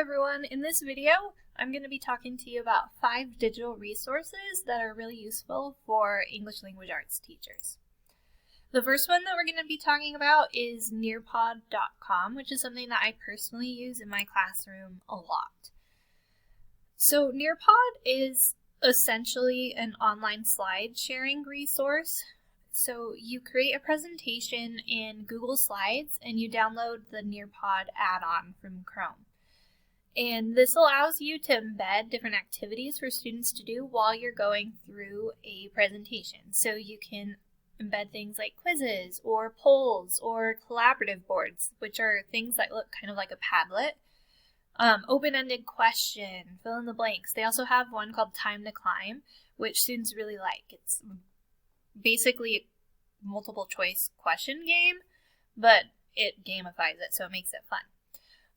everyone, in this video I'm going to be talking to you about 5 digital resources that are really useful for English language arts teachers. The first one that we're going to be talking about is nearpod.com, which is something that I personally use in my classroom a lot. So Nearpod is essentially an online slide sharing resource. So you create a presentation in Google Slides and you download the Nearpod add-on from Chrome. And this allows you to embed different activities for students to do while you're going through a presentation. So you can embed things like quizzes or polls or collaborative boards, which are things that look kind of like a Padlet. Open-ended question, fill in the blanks. They also have one called Time to Climb, which students really like. It's basically a multiple choice question game, but it gamifies it, so it makes it fun.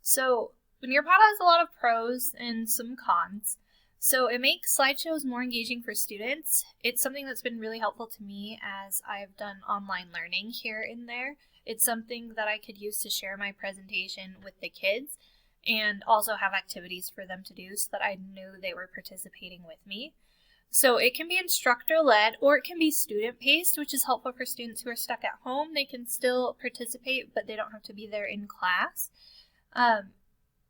So Nearpod has a lot of pros and some cons. So it makes slideshows more engaging for students. It's something that's been really helpful to me as I've done online learning here and there. It's something that I could use to share my presentation with the kids and also have activities for them to do so that I knew they were participating with me. So it can be instructor-led or it can be student-paced, which is helpful for students who are stuck at home. They can still participate, but they don't have to be there in class.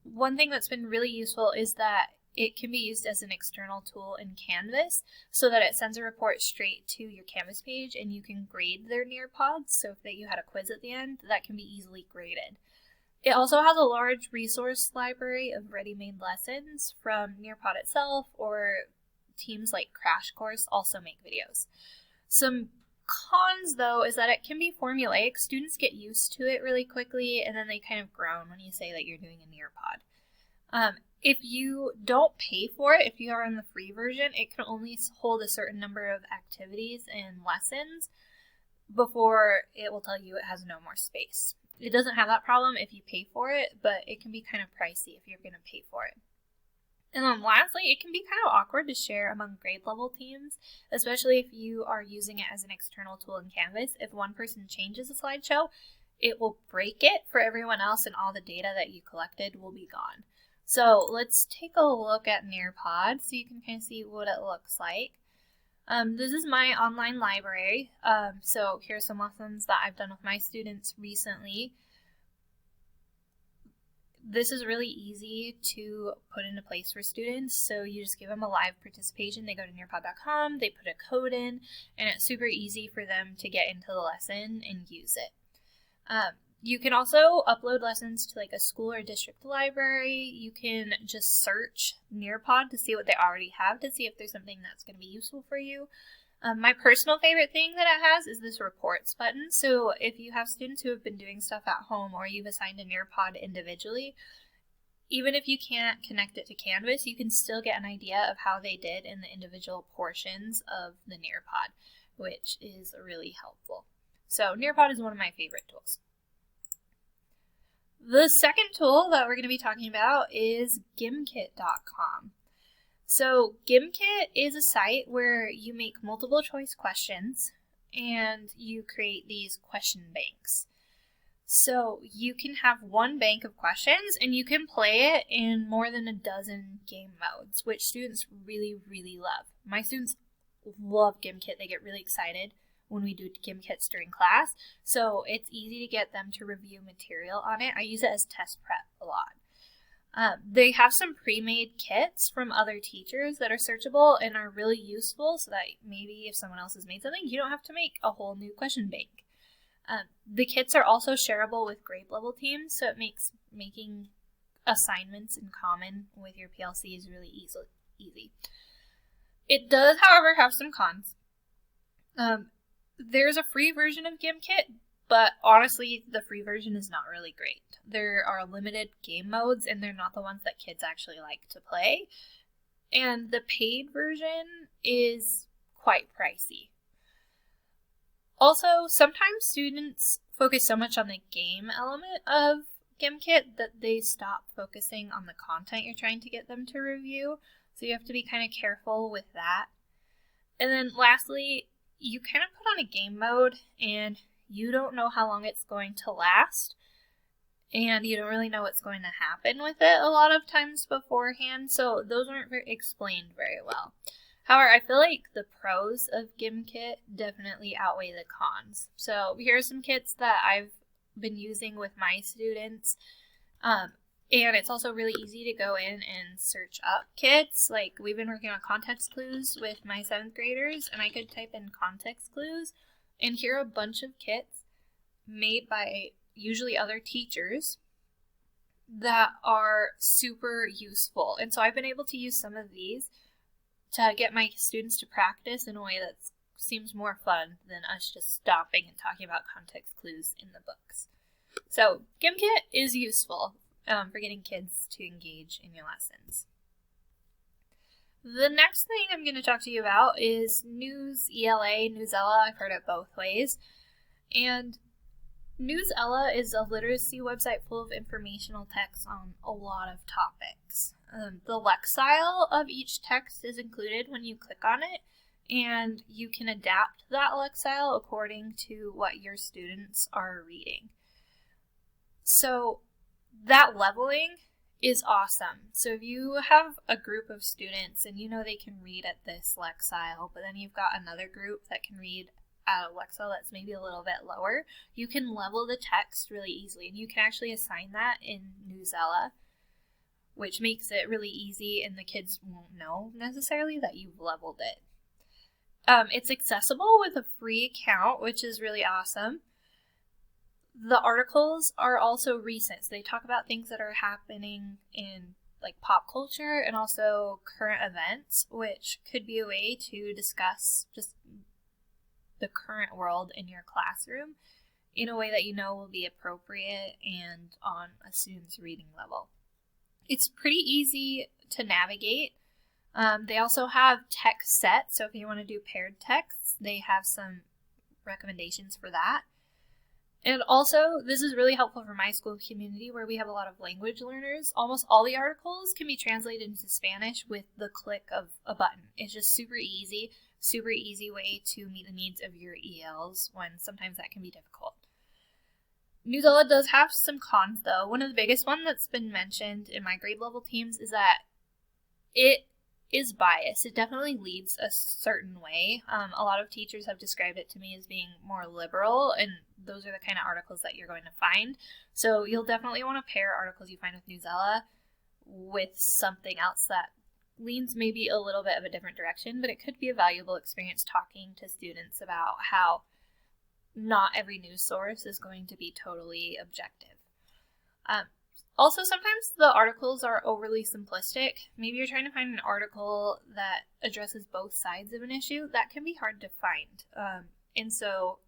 One thing that's been really useful is that it can be used as an external tool in Canvas so that it sends a report straight to your Canvas page and you can grade their Nearpods. So if you had a quiz at the end, that can be easily graded. It also has a large resource library of ready-made lessons from Nearpod itself, or teams like Crash Course also make videos. Some cons, though, is that it can be formulaic. Students get used to it really quickly, and then they kind of groan when you say that you're doing a Nearpod. If you don't pay for it, if you are on the free version, it can only hold a certain number of activities and lessons before it will tell you it has no more space. It doesn't have that problem if you pay for it, but it can be kind of pricey if you're going to pay for it. And then lastly, it can be kind of awkward to share among grade level teams, especially if you are using it as an external tool in Canvas. If one person changes a slideshow, it will break it for everyone else and all the data that you collected will be gone. So let's take a look at Nearpod so you can kind of see what it looks like. This is my online library. So here's some lessons that I've done with my students recently. This is really easy to put into place for students. So you just give them a live participation. They go to nearpod.com, they put a code in, and it's super easy for them to get into the lesson and use it. You can also upload lessons to like a school or district library. You can just search Nearpod to see what they already have to see if there's something that's going to be useful for you. My personal favorite thing that it has is this reports button. So if you have students who have been doing stuff at home or you've assigned a Nearpod individually, even if you can't connect it to Canvas, you can still get an idea of how they did in the individual portions of the Nearpod, which is really helpful. So Nearpod is one of my favorite tools. The second tool that we're going to be talking about is gimkit.com. So Gimkit is a site where you make multiple choice questions and you create these question banks. So you can have one bank of questions and you can play it in more than a dozen game modes, which students really, really love. My students love Gimkit. They get really excited when we do Gimkits during class, so it's easy to get them to review material on it. I use it as test prep a lot. They have some pre-made kits from other teachers that are searchable and are really useful so that maybe if someone else has made something, you don't have to make a whole new question bank. The kits are also shareable with grade level teams, so it makes making assignments in common with your PLCs really easy. It does, however, have some cons. There's a free version of Gimkit, but honestly, the free version is not really great. There are limited game modes, and they're not the ones that kids actually like to play. And the paid version is quite pricey. Also, sometimes students focus so much on the game element of Gimkit that they stop focusing on the content you're trying to get them to review. So you have to be kind of careful with that. And then lastly, you kind of put on a game mode and you don't know how long it's going to last. and you don't really know what's going to happen with it a lot of times beforehand, so those aren't explained very well. However, I feel like the pros of GimKit definitely outweigh the cons. So here are some kits that I've been using with my students. And it's also really easy to go in and search up kits. Like, we've been working on context clues with my 7th graders, and I could type in context clues, and here are a bunch of kits made by usually other teachers that are super useful. And so I've been able to use some of these to get my students to practice in a way that seems more fun than us just stopping and talking about context clues in the books. So GimKit is useful for getting kids to engage in your lessons. The next thing I'm going to talk to you about is Newsela, Newsela. I've heard it both ways. And Newsela is a literacy website full of informational text on a lot of topics. The lexile of each text is included when you click on it, and you can adapt that lexile according to what your students are reading. So that leveling is awesome. So if you have a group of students and you know they can read at this lexile, but then you've got another group that can read at a lexile that's maybe a little bit lower, you can level the text really easily, and you can actually assign that in Newsela, which makes it really easy, and the kids won't know necessarily that you've leveled it. It's accessible with a free account, which is really awesome. The articles are also recent, so they talk about things that are happening in like pop culture and also current events, which could be a way to discuss just the current world in your classroom in a way that you know will be appropriate and on a student's reading level. It's pretty easy to navigate. They also have text sets, so if you want to do paired texts, they have some recommendations for that. And also, this is really helpful for my school community where we have a lot of language learners. Almost all the articles can be translated into Spanish with the click of a button. It's just super easy way to meet the needs of your ELs when sometimes that can be difficult. Newsela does have some cons though. One of the biggest ones that's been mentioned in my grade level teams is that it is biased. It definitely leads a certain way. A lot of teachers have described it to me as being more liberal, and those are the kind of articles that you're going to find. So you'll definitely want to pair articles you find with Newsela with something else that leans maybe a little bit of a different direction, but it could be a valuable experience talking to students about how not every news source is going to be totally objective. Also, sometimes the articles are overly simplistic. Maybe you're trying to find an article that addresses both sides of an issue. That can be hard to find. And so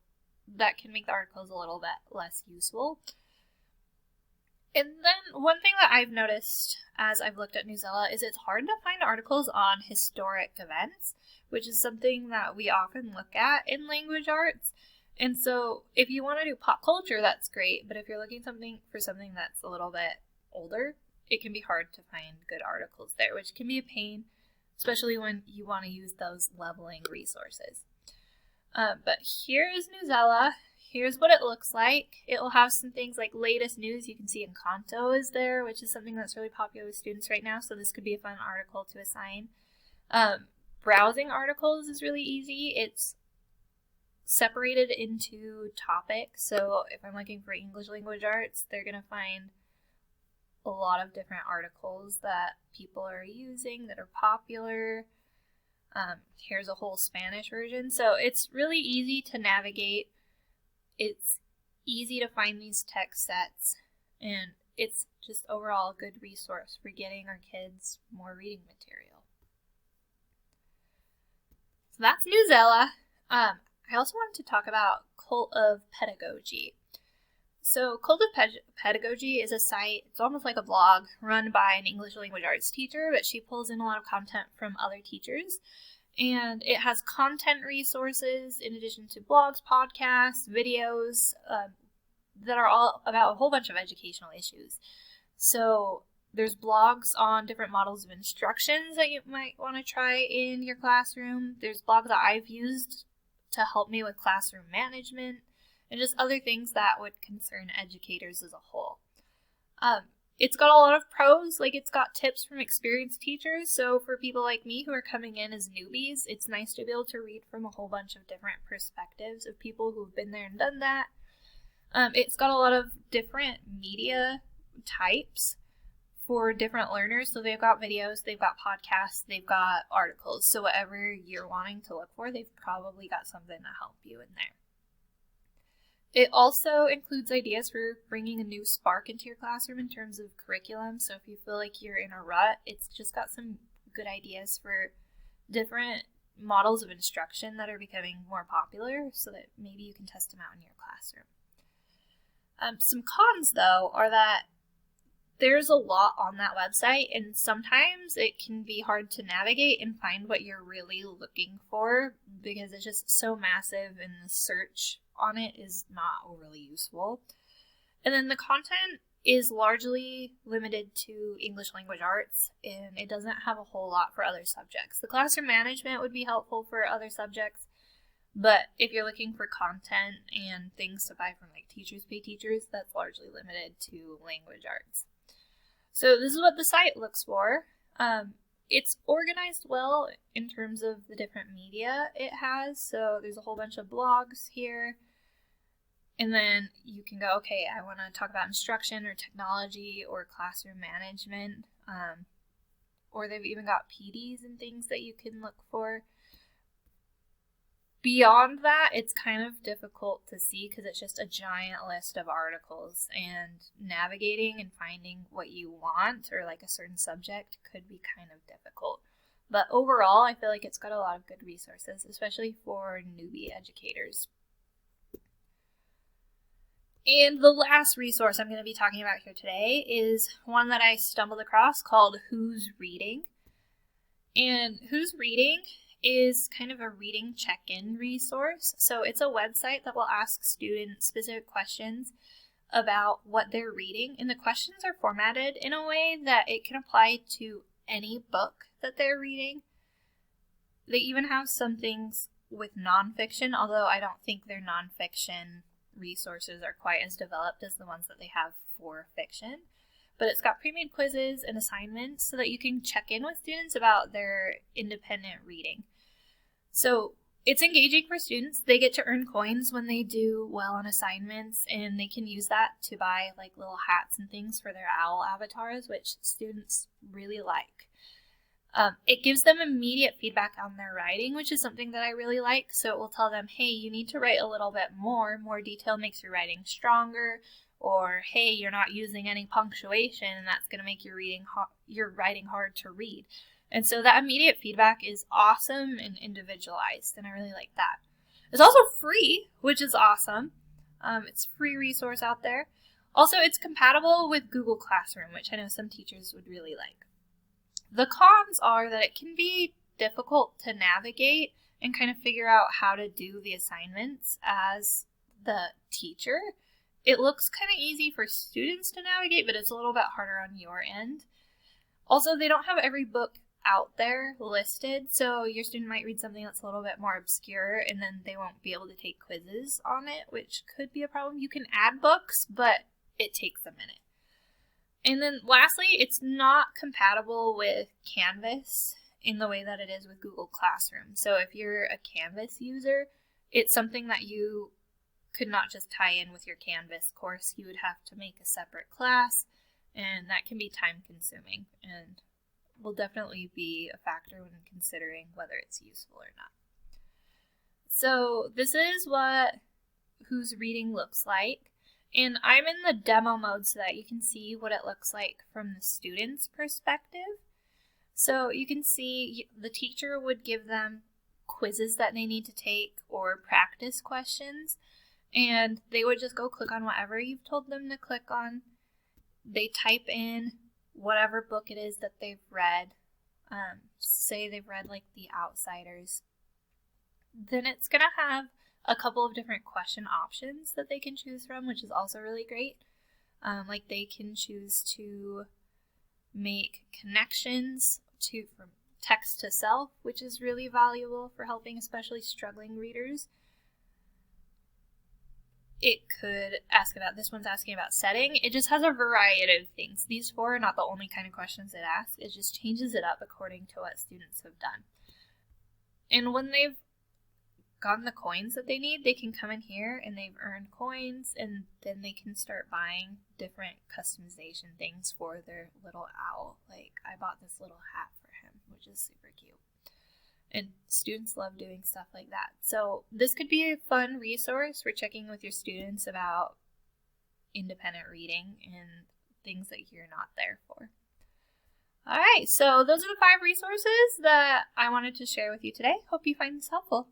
that can make the articles a little bit less useful. And then one thing that I've noticed as I've looked at Newsela is it's hard to find articles on historic events, which is something that we often look at in language arts. And so if you want to do pop culture, that's great. But if you're looking for something that's a little bit older, it can be hard to find good articles there, which can be a pain, especially when you want to use those leveling resources. But here is Newsela. Here's what it looks like. It will have some things like latest news. You can see Encanto is there, which is something that's really popular with students right now. So this could be a fun article to assign. Browsing articles is really easy. It's separated into topics. So if I'm looking for English language arts, they're going to find a lot of different articles that people are using that are popular. Here's a whole Spanish version. So it's really easy to navigate. It's easy to find these text sets, and it's just overall a good resource for getting our kids more reading material. So that's Newsela. I also wanted to talk about Cult of Pedagogy. So Cult of Pedagogy is a site, it's almost like a blog, run by an English language arts teacher, but she pulls in a lot of content from other teachers. And it has content resources in addition to blogs, podcasts, videos that are all about a whole bunch of educational issues. So there's blogs on different models of instructions that you might want to try in your classroom. There's blogs that I've used to help me with classroom management and just other things that would concern educators as a whole. It's got a lot of pros, like it's got tips from experienced teachers, so for people like me who are coming in as newbies, it's nice to be able to read from a whole bunch of different perspectives of people who've been there and done that. It's got a lot of different media types for different learners, so they've got videos, they've got podcasts, they've got articles, so whatever you're wanting to look for, they've probably got something to help you in there. It also includes ideas for bringing a new spark into your classroom in terms of curriculum. So if you feel like you're in a rut, it's just got some good ideas for different models of instruction that are becoming more popular so that maybe you can test them out in your classroom. Some cons, though, are that there's a lot on that website, and sometimes it can be hard to navigate and find what you're really looking for because it's just so massive and the search on it is not overly useful. And then the content is largely limited to English language arts, and it doesn't have a whole lot for other subjects. The classroom management would be helpful for other subjects, but if you're looking for content and things to buy from like Teachers Pay Teachers, that's largely limited to language arts. So this is what the site looks for. It's organized well in terms of the different media it has. So there's a whole bunch of blogs here. And then you can go, okay, I want to talk about instruction or technology or classroom management. Or they've even got PDs and things that you can look for. Beyond that, it's kind of difficult to see because it's just a giant list of articles, and navigating and finding what you want or like a certain subject could be kind of difficult. But overall, I feel like it's got a lot of good resources, especially for newbie educators. And the last resource I'm going to be talking about here today is one that I stumbled across called Who's Reading. And Who's Reading is kind of a reading check-in resource. So it's a website that will ask students specific questions about what they're reading, and the questions are formatted in a way that it can apply to any book that they're reading. They even have some things with nonfiction, although I don't think their nonfiction resources are quite as developed as the ones that they have for fiction. But it's got pre-made quizzes and assignments so that you can check in with students about their independent reading. So it's engaging for students. They get to earn coins when they do well on assignments, and they can use that to buy like little hats and things for their owl avatars, which students really like. It gives them immediate feedback on their writing, which is something that I really like. So it will tell them, hey, you need to write a little bit more. More detail makes your writing stronger. Or, hey, you're not using any punctuation, and that's going to make your writing hard to read. And so that immediate feedback is awesome and individualized, and I really like that. It's also free, which is awesome. It's a free resource out there. Also, it's compatible with Google Classroom, which I know some teachers would really like. The cons are that it can be difficult to navigate and kind of figure out how to do the assignments as the teacher. It looks kind of easy for students to navigate, but it's a little bit harder on your end. Also, they don't have every book out there listed, so your student might read something that's a little bit more obscure, and then they won't be able to take quizzes on it, which could be a problem. You can add books, but it takes a minute. And then lastly, it's not compatible with Canvas in the way that it is with Google Classroom. So if you're a Canvas user, it's something that you could not just tie in with your Canvas course. You would have to make a separate class, and that can be time consuming and will definitely be a factor when considering whether it's useful or not. So this is what Who's Reading looks like, and I'm in the demo mode so that you can see what it looks like from the student's perspective. So you can see the teacher would give them quizzes that they need to take or practice questions, and they would just go click on whatever you've told them to click on. They type in whatever book it is that they've read. Say they've read like The Outsiders. Then it's going to have a couple of different question options that they can choose from, which is also really great. Like they can choose to make connections from text to self, which is really valuable for helping especially struggling readers. it could ask about, this one's asking about setting. It just has a variety of things. These 4 are not the only kind of questions it asks. It just changes it up according to what students have done. And when they've gotten the coins that they need, they can come in here and they've earned coins, and then they can start buying different customization things for their little owl. Like, I bought this little hat for him, which is super cute. And students love doing stuff like that. So this could be a fun resource for checking with your students about independent reading and things that you're not there for. All right, so those are the 5 resources that I wanted to share with you today. Hope you find this helpful.